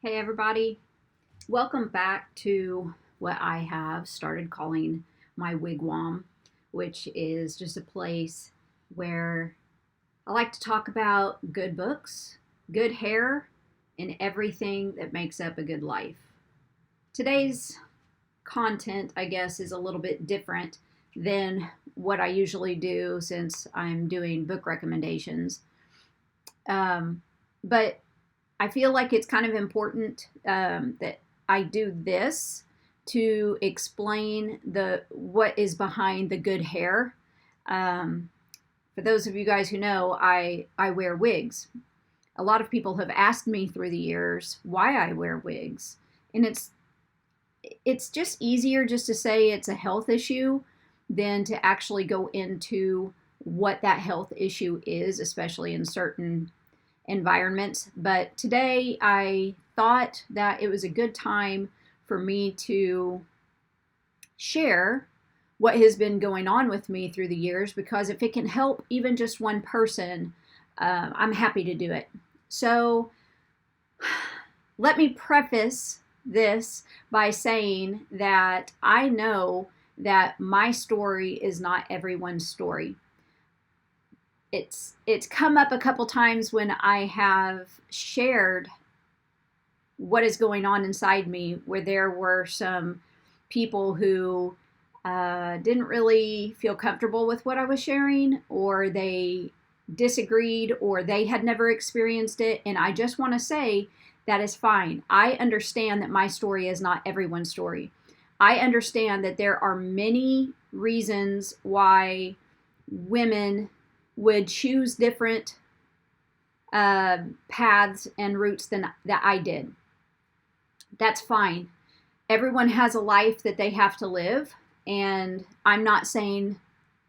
Hey everybody, welcome back to what I have started calling my Wigwam, which is just a place where I like to talk about good books, good hair, and everything that makes up a good life. Today's content, I guess, is a little bit different than what I usually do since I'm doing book recommendations. But I feel like it's kind of important that I do this to explain the what is behind the good hair. Um, for those of you guys who know, I wear wigs. A lot of people have asked me through the years why I wear wigs, and it's just easier just to say it's a health issue than to actually go into what that health issue is, especially in certain environments. But today I thought that it was a good time for me to share what has been going on with me through the years, because if it can help even just one person, I'm happy to do it. So let me preface this by saying that I know that my story is not everyone's story. It's come up a couple times when I have shared what is going on inside me, where there were some people who didn't really feel comfortable with what I was sharing, or they disagreed, or they had never experienced it. And I just want to say that is fine. I understand that my story is not everyone's story. I understand that there are many reasons why women would choose different paths and routes than that I did. That's fine. Everyone has a life that they have to live, and I'm not saying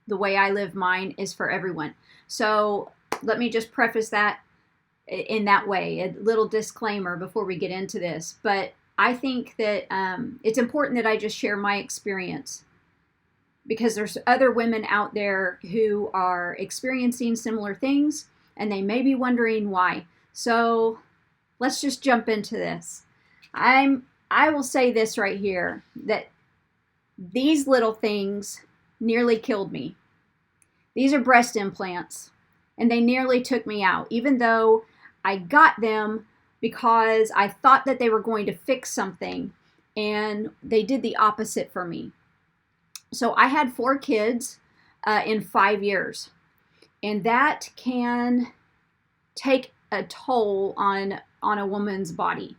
the way I live mine is for everyone. So let me just preface that in that way, a little disclaimer before we get into this. But I think that it's important that I just share my experience, because there's other women out there who are experiencing similar things, and they may be wondering why. So let's just jump into this. I will say this right here, that these little things nearly killed me. These are breast implants, and they nearly took me out, even though I got them because I thought that they were going to fix something, and they did the opposite for me. So I had 4 kids in 5 years, and that can take a toll on a woman's body.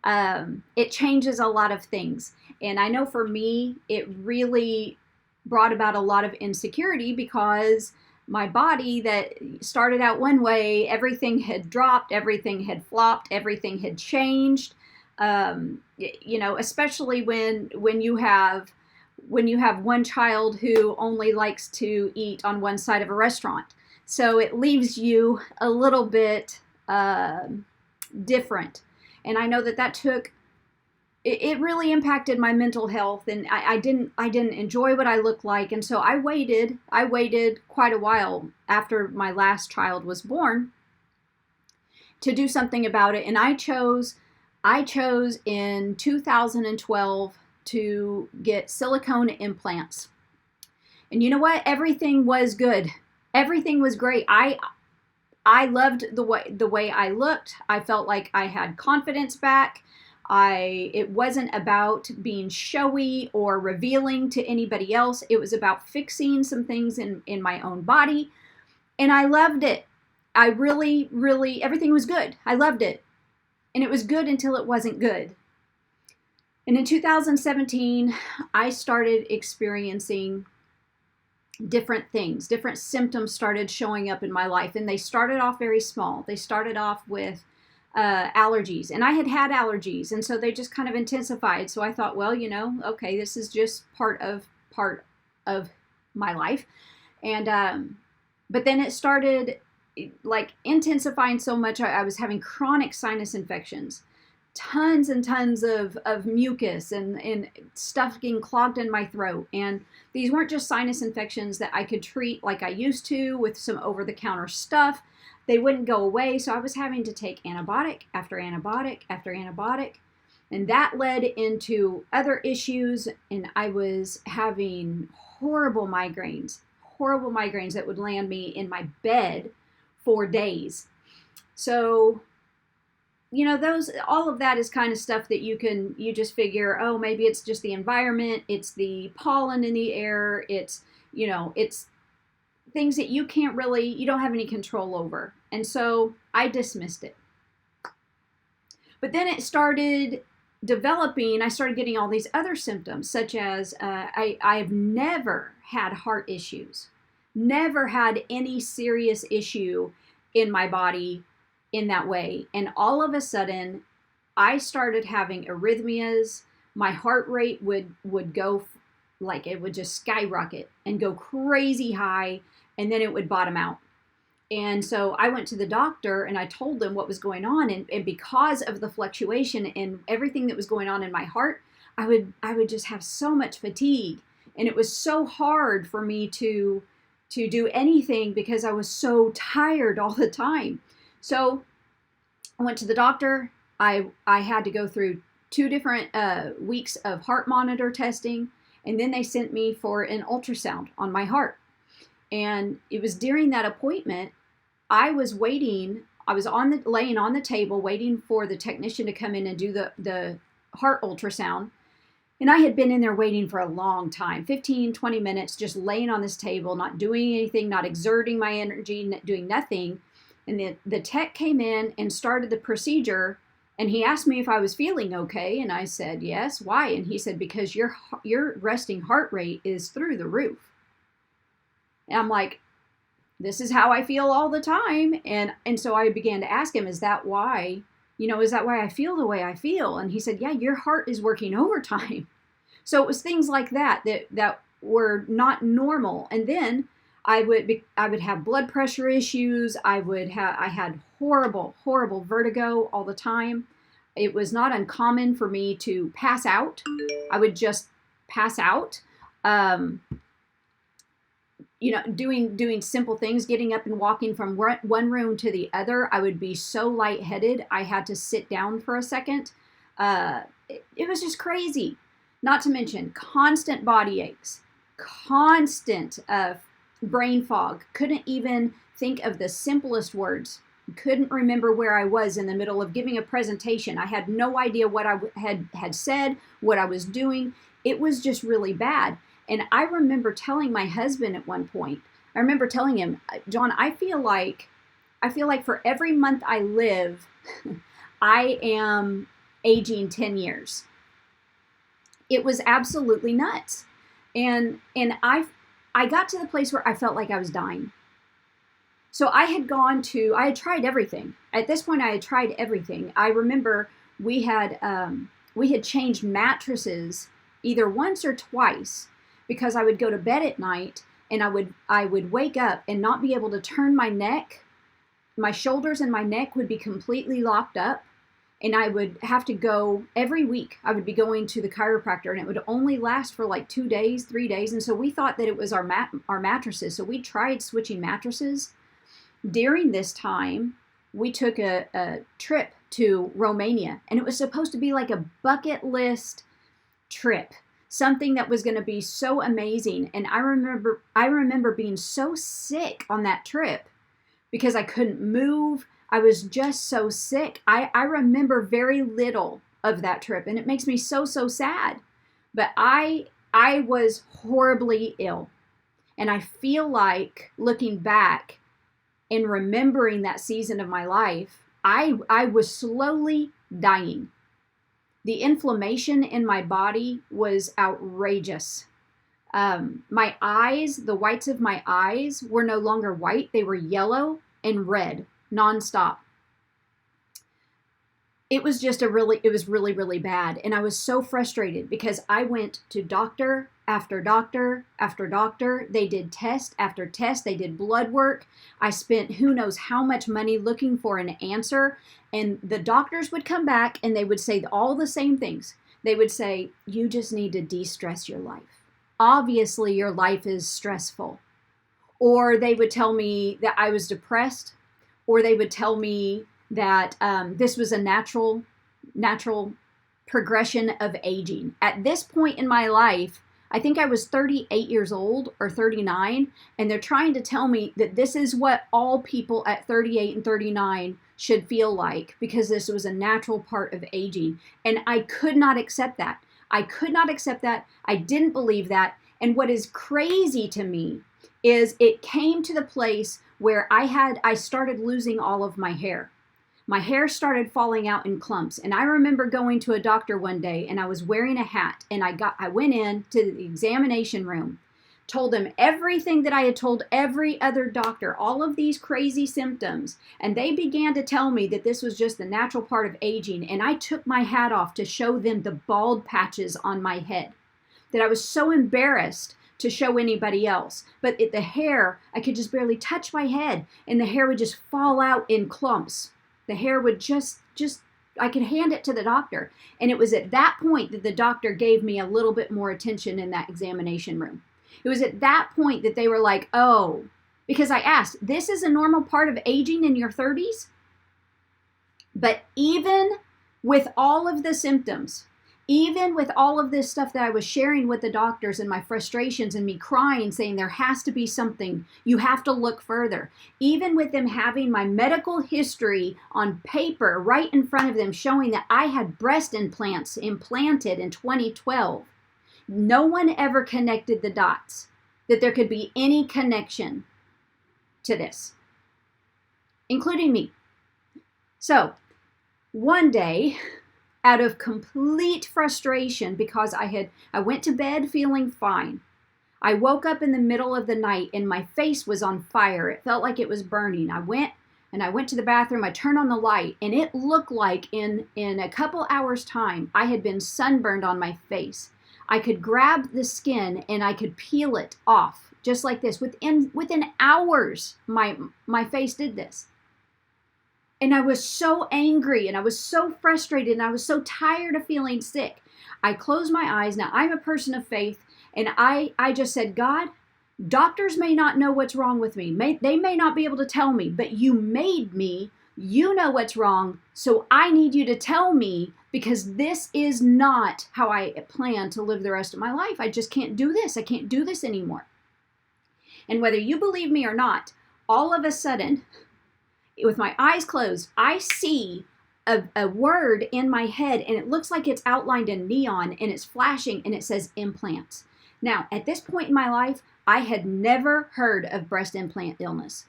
It changes a lot of things, and I know for me it really brought about a lot of insecurity, because my body that started out one way, everything had dropped, everything had flopped, everything had changed. Especially when you have one child who only likes to eat on one side of a restaurant. So it leaves you a little bit different. And I know that it really impacted my mental health, and I didn't enjoy what I looked like. And so I waited quite a while after my last child was born to do something about it. And I chose in 2012 to get silicone implants. And you know what? Everything was good. Everything was great. I loved the way I looked. I felt like I had confidence back. It wasn't about being showy or revealing to anybody else. It was about fixing some things in my own body. And I loved it. I really, really, everything was good. I loved it. And it was good until it wasn't good. And in 2017, I started experiencing different things. Different symptoms started showing up in my life, and they started off very small. They started off with allergies, and I had allergies, and so they just kind of intensified. So I thought, well, okay, this is just part of my life. And but then it started like intensifying so much. I was having chronic sinus infections, tons and tons of mucus and stuff getting clogged in my throat. And these weren't just sinus infections that I could treat like I used to with some over-the-counter stuff. they wouldn't go away. So I was having to take antibiotic after antibiotic after antibiotic. And that led into other issues. And I was having horrible migraines that would land me in my bed for days. So, you know, all of that is kind of stuff that you just figure, oh, maybe it's just the environment, it's the pollen in the air, it's things that you don't have any control over. And so I dismissed it. But then it started developing. I started getting all these other symptoms, such as I've never had heart issues, never had any serious issue in my body in that way. And all of a sudden, I started having arrhythmias. My heart rate would go, like, it would just skyrocket and go crazy high, and then it would bottom out. And so I went to the doctor and I told them what was going on. And because of the fluctuation and everything that was going on in my heart, I would just have so much fatigue. And it was so hard for me to do anything because I was so tired all the time. So I went to the doctor. I had to go through 2 different weeks of heart monitor testing. And then they sent me for an ultrasound on my heart. And it was during that appointment, I was laying on the table waiting for the technician to come in and do the heart ultrasound. And I had been in there waiting for a long time, 15, 20 minutes, just laying on this table, not doing anything, not exerting my energy, doing nothing. And the tech came in and started the procedure. And he asked me if I was feeling okay. And I said, yes. Why? And he said, because your resting heart rate is through the roof. And I'm like, this is how I feel all the time. And so I began to ask him, is that why I feel the way I feel? And he said, yeah, your heart is working overtime. So it was things like that were not normal. And then I would have blood pressure issues. I had horrible vertigo all the time. It was not uncommon for me to pass out. I would just pass out. Doing simple things, getting up and walking from one room to the other. I would be so lightheaded, I had to sit down for a second. It was just crazy. Not to mention constant body aches, constant brain fog. Couldn't even think of the simplest words. Couldn't remember where I was in the middle of giving a presentation. I had no idea what I had said, what I was doing. It was just really bad. And I remember telling my husband at one point, I remember telling him, John, I feel like for every month I live, I am aging 10 years. It was absolutely nuts. And I got to the place where I felt like I was dying. So I had tried everything. At this point, I had tried everything. I remember we had changed mattresses either once or twice, because I would go to bed at night and I would wake up and not be able to turn my neck. My shoulders and my neck would be completely locked up, and I would have to go every week. I would be going to the chiropractor, and it would only last for like 2 days, 3 days. And so we thought that it was our mattresses. So we tried switching mattresses. During this time, we took a trip to Romania, and it was supposed to be like a bucket list trip. Something that was going to be so amazing. And I remember being so sick on that trip because I couldn't move. I was just so sick. I remember very little of that trip, and it makes me so sad. But I was horribly ill. And I feel like looking back and remembering that season of my life, I was slowly dying. The inflammation in my body was outrageous. My eyes, the whites of my eyes were no longer white. They were yellow and red nonstop. It was really, really bad. And I was so frustrated because I went to doctor after doctor after doctor. They did test after test. They did blood work. I spent who knows how much money looking for an answer. And the doctors would come back and they would say all the same things. They would say, you just need to de-stress your life. Obviously, your life is stressful. Or they would tell me that I was depressed, or they would tell me that this was a natural progression of aging. At this point in my life, I think I was 38 years old or 39, and they're trying to tell me that this is what all people at 38 and 39 should feel like, because this was a natural part of aging. And I could not accept that. I could not accept that. I didn't believe that. And what is crazy to me is it came to the place where I started losing all of my hair. My hair started falling out in clumps. And I remember going to a doctor one day, and I was wearing a hat, and I went in to the examination room, told him everything that I had told every other doctor, all of these crazy symptoms. And they began to tell me that this was just the natural part of aging. And I took my hat off to show them the bald patches on my head, that I was so embarrassed to show anybody else. But the hair, I could just barely touch my head, and the hair would just fall out in clumps. The hair would just, I could hand it to the doctor. And it was at that point that the doctor gave me a little bit more attention in that examination room. It was at that point that they were like, oh, because I asked, this is a normal part of aging in your 30s? But even with all of the symptoms, even with all of this stuff that I was sharing with the doctors and my frustrations and me crying, saying there has to be something, you have to look further. Even with them having my medical history on paper right in front of them showing that I had breast implants implanted in 2012, no one ever connected the dots, that there could be any connection to this, including me. So one day, out of complete frustration, because I went to bed feeling fine. I woke up in the middle of the night and my face was on fire. It felt like it was burning. I went to the bathroom. I turned on the light, and it looked like in a couple hours' time, I had been sunburned on my face. I could grab the skin and I could peel it off just like this. Within hours, my face did this. And I was so angry, and I was so frustrated, and I was so tired of feeling sick. I closed my eyes. Now, I'm a person of faith, and I just said, God, doctors may not know what's wrong with me. They may not be able to tell me, but you made me. You know what's wrong, so I need you to tell me, because this is not how I plan to live the rest of my life. I just can't do this. I can't do this anymore. And whether you believe me or not, all of a sudden, with my eyes closed, I see a word in my head, and it looks like it's outlined in neon, and it's flashing, and it says implants. Now, at this point in my life, I had never heard of breast implant illness.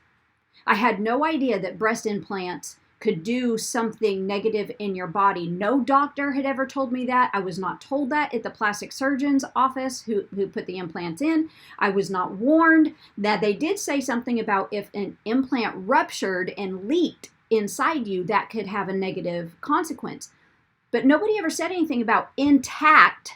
I had no idea that breast implants could do something negative in your body. No doctor had ever told me that. I was not told that at the plastic surgeon's office who put the implants in. I was not warned that they did say something about if an implant ruptured and leaked inside you, that could have a negative consequence. But nobody ever said anything about intact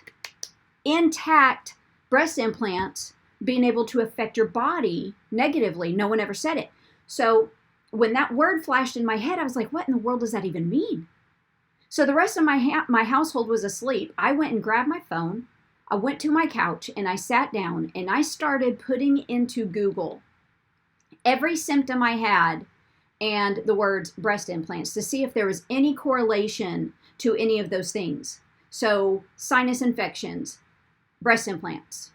breast implants being able to affect your body negatively. No one ever said it. So when that word flashed in my head, I was like, what in the world does that even mean? So the rest of my household was asleep. I went and grabbed my phone. I went to my couch and I sat down and I started putting into Google every symptom I had and the words breast implants to see if there was any correlation to any of those things. So sinus infections, breast implants,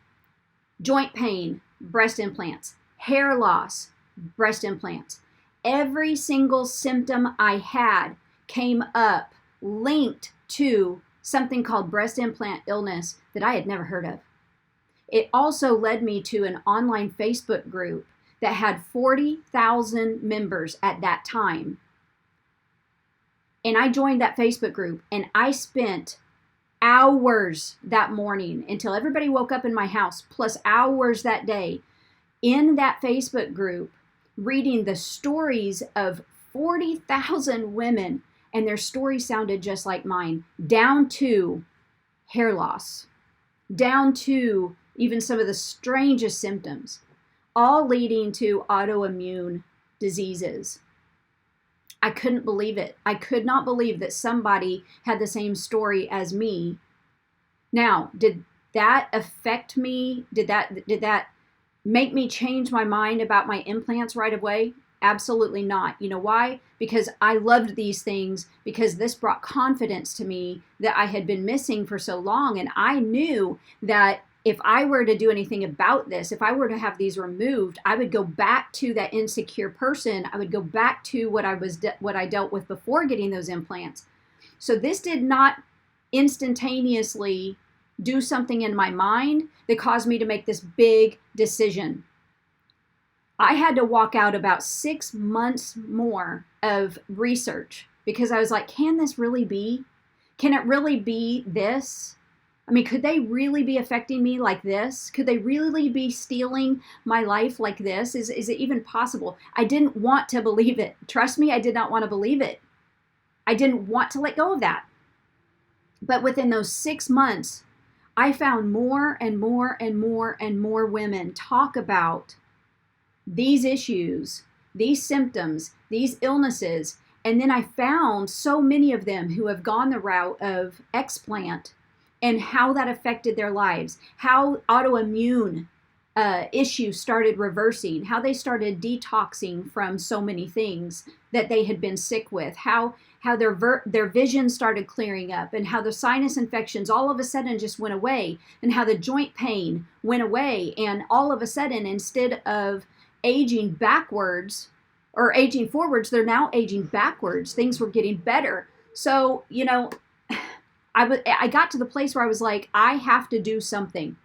joint pain, breast implants, hair loss, breast implants. Every single symptom I had came up linked to something called breast implant illness that I had never heard of. It also led me to an online Facebook group that had 40,000 members at that time. And I joined that Facebook group, and I spent hours that morning until everybody woke up in my house, plus hours that day in that Facebook group, reading the stories of 40,000 women, and their stories sounded just like mine, down to hair loss, down to even some of the strangest symptoms, all leading to autoimmune diseases. I couldn't believe it. I could not believe that somebody had the same story as me. Now, did that affect me? Did that make me change my mind about my implants right away? Absolutely not. You know why? Because I loved these things, because this brought confidence to me that I had been missing for so long. And I knew that if I were to do anything about this, if I were to have these removed, I would go back to that insecure person. I would go back to what I dealt with before getting those implants. So this did not instantaneously do something in my mind that caused me to make this big decision. I had to walk out about 6 months more of research, because I was like, can this really be? Can it really be this? I mean, could they really be affecting me like this? Could they really be stealing my life like this? Is it even possible? I didn't want to believe it. Trust me, I did not want to believe it. I didn't want to let go of that. But within those 6 months, I found more and more and more and more women talk about these issues, these symptoms, these illnesses. And then I found so many of them who have gone the route of Explant and how that affected their lives, how autoimmune issues started reversing, how they started detoxing from so many things that they had been sick with, how their vision started clearing up, and how the sinus infections all of a sudden just went away, and how the joint pain went away. And all of a sudden, instead of aging backwards or aging forwards, they're now aging backwards. Things were getting better. So, you know, I got to the place where I was like, I have to do something.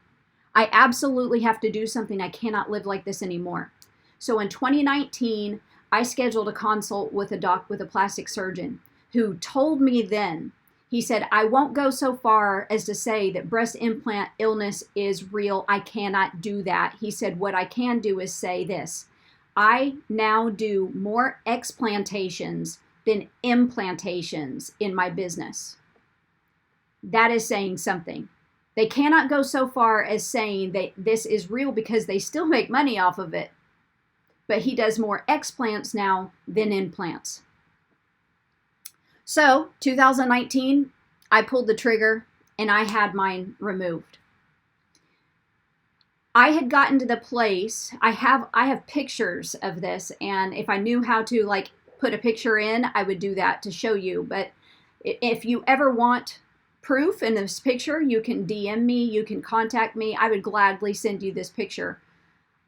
I absolutely have to do something. I cannot live like this anymore. So in 2019, I scheduled a consult with a plastic surgeon who told me then, he said, I won't go so far as to say that breast implant illness is real. I cannot do that. He said, what I can do is say this. I now do more explantations than implantations in my business. That is saying something. They cannot go so far as saying that this is real, because they still make money off of it. But he does more explants now than implants. So 2019, I pulled the trigger and I had mine removed. I had gotten to the place, I have pictures of this, and if I knew how to like put a picture in, I would do that to show you. But if you ever want proof in this picture, you can DM me, you can contact me. I would gladly send you this picture.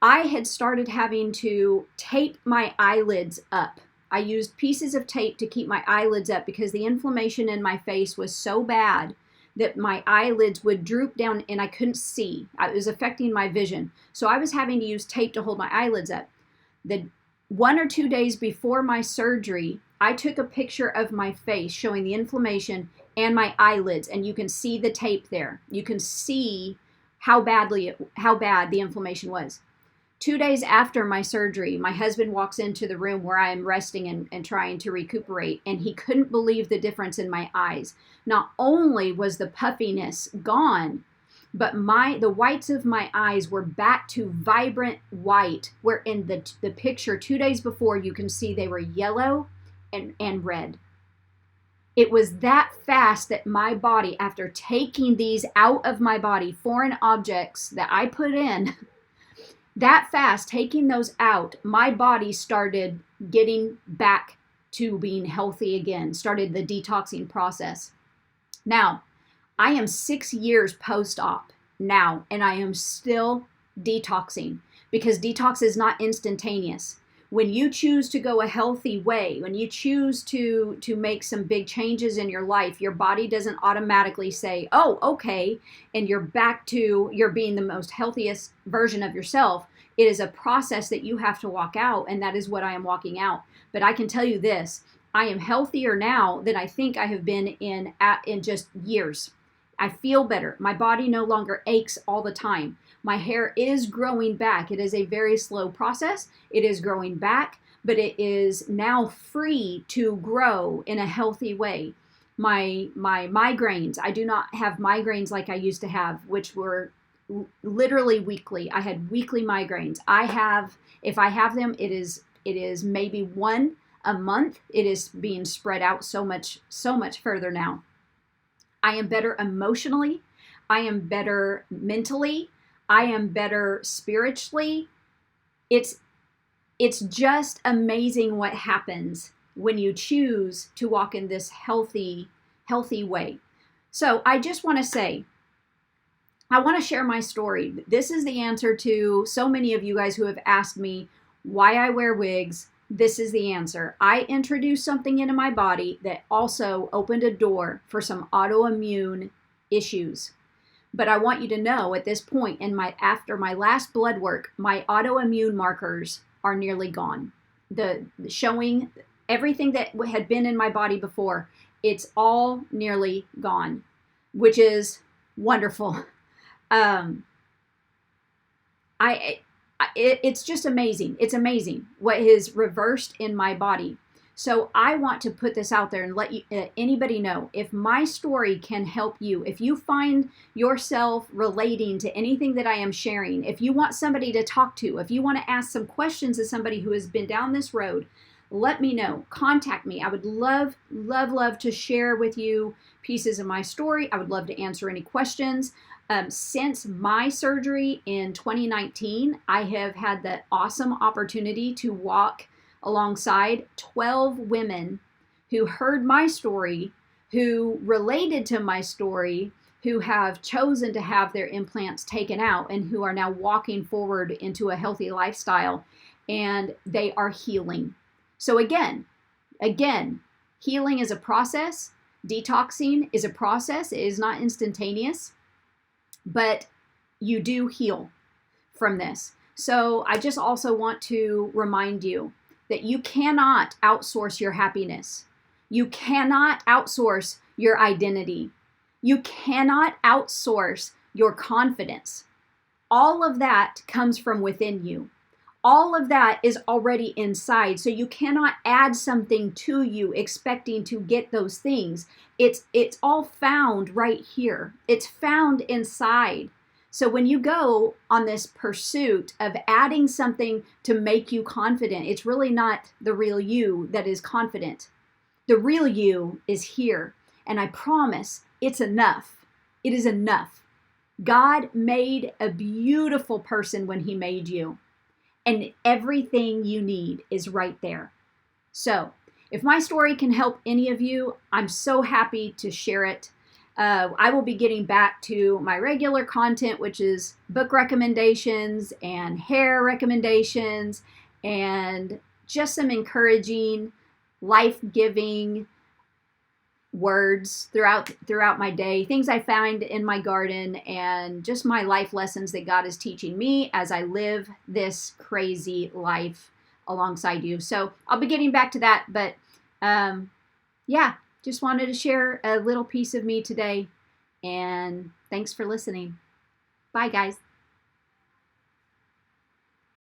I had started having to tape my eyelids up. I used pieces of tape to keep my eyelids up because the inflammation in my face was so bad that my eyelids would droop down and I couldn't see. It was affecting my vision. So I was having to use tape to hold my eyelids up. The 1 or 2 days before my surgery, I took a picture of my face showing the inflammation and my eyelids, and you can see the tape there. You can see how bad the inflammation was. 2 days after my surgery, my husband walks into the room where I am resting and trying to recuperate, and he couldn't believe the difference in my eyes. Not only was the puffiness gone, but the whites of my eyes were back to vibrant white, where in the picture 2 days before, you can see they were yellow and red. It was that fast that my body, after taking these out of my body, foreign objects that I put in, that fast, taking those out, my body started getting back to being healthy again, started the detoxing process. Now, I am 6 years post-op now, and I am still detoxing, because detox is not instantaneous. When you choose to go a healthy way, when you choose to make some big changes in your life, your body doesn't automatically say, oh, okay, and you're back to you're being the most healthiest version of yourself. It is a process that you have to walk out, and that is what I am walking out. But I can tell you this, I am healthier now than I think I have been in just years. I feel better. My body no longer aches all the time. My hair is growing back. It is a very slow process. It is growing back, but it is now free to grow in a healthy way. My migraines, I do not have migraines like I used to have, which were literally weekly. I had weekly migraines. If I have them, it is maybe one a month. It is being spread out so much further now. I am better emotionally. I am better mentally. I am better spiritually. It's It's just amazing what happens when you choose to walk in this healthy way. So I just want to say, I want to share my story. This is the answer to so many of you guys who have asked me why I wear wigs. This is the answer. I introduced something into my body that also opened a door for some autoimmune issues. But I want you to know at this point after my last blood work, my autoimmune markers are nearly gone. The showing everything that had been in my body before, it's all nearly gone, which is wonderful. It's just amazing. It's amazing what is reversed in my body. So I want to put this out there and let anybody know, if my story can help you, if you find yourself relating to anything that I am sharing, if you want somebody to talk to, if you want to ask some questions to somebody who has been down this road, let me know. Contact me. I would love to share with you pieces of my story. I would love to answer any questions. Since my surgery in 2019, I have had the awesome opportunity to walk alongside 12 women who heard my story, who related to my story, who have chosen to have their implants taken out, and who are now walking forward into a healthy lifestyle, and they are healing. So again, healing is a process. Detoxing is a process. It is not instantaneous, but you do heal from this. So I just also want to remind you that you cannot outsource your happiness. You cannot outsource your identity. You cannot outsource your confidence. All of that comes from within you. All of that is already inside. So you cannot add something to you expecting to get those things. It's all found right here. It's found inside. So when you go on this pursuit of adding something to make you confident, it's really not the real you that is confident. The real you is here. And I promise it's enough. It is enough. God made a beautiful person when he made you. And everything you need is right there. So if my story can help any of you, I'm so happy to share it. I will be getting back to my regular content, which is book recommendations and hair recommendations and just some encouraging, life-giving words throughout my day, things I find in my garden, and just my life lessons that God is teaching me as I live this crazy life alongside you. So I'll be getting back to that, but yeah, just wanted to share a little piece of me today, and thanks for listening. Bye, guys.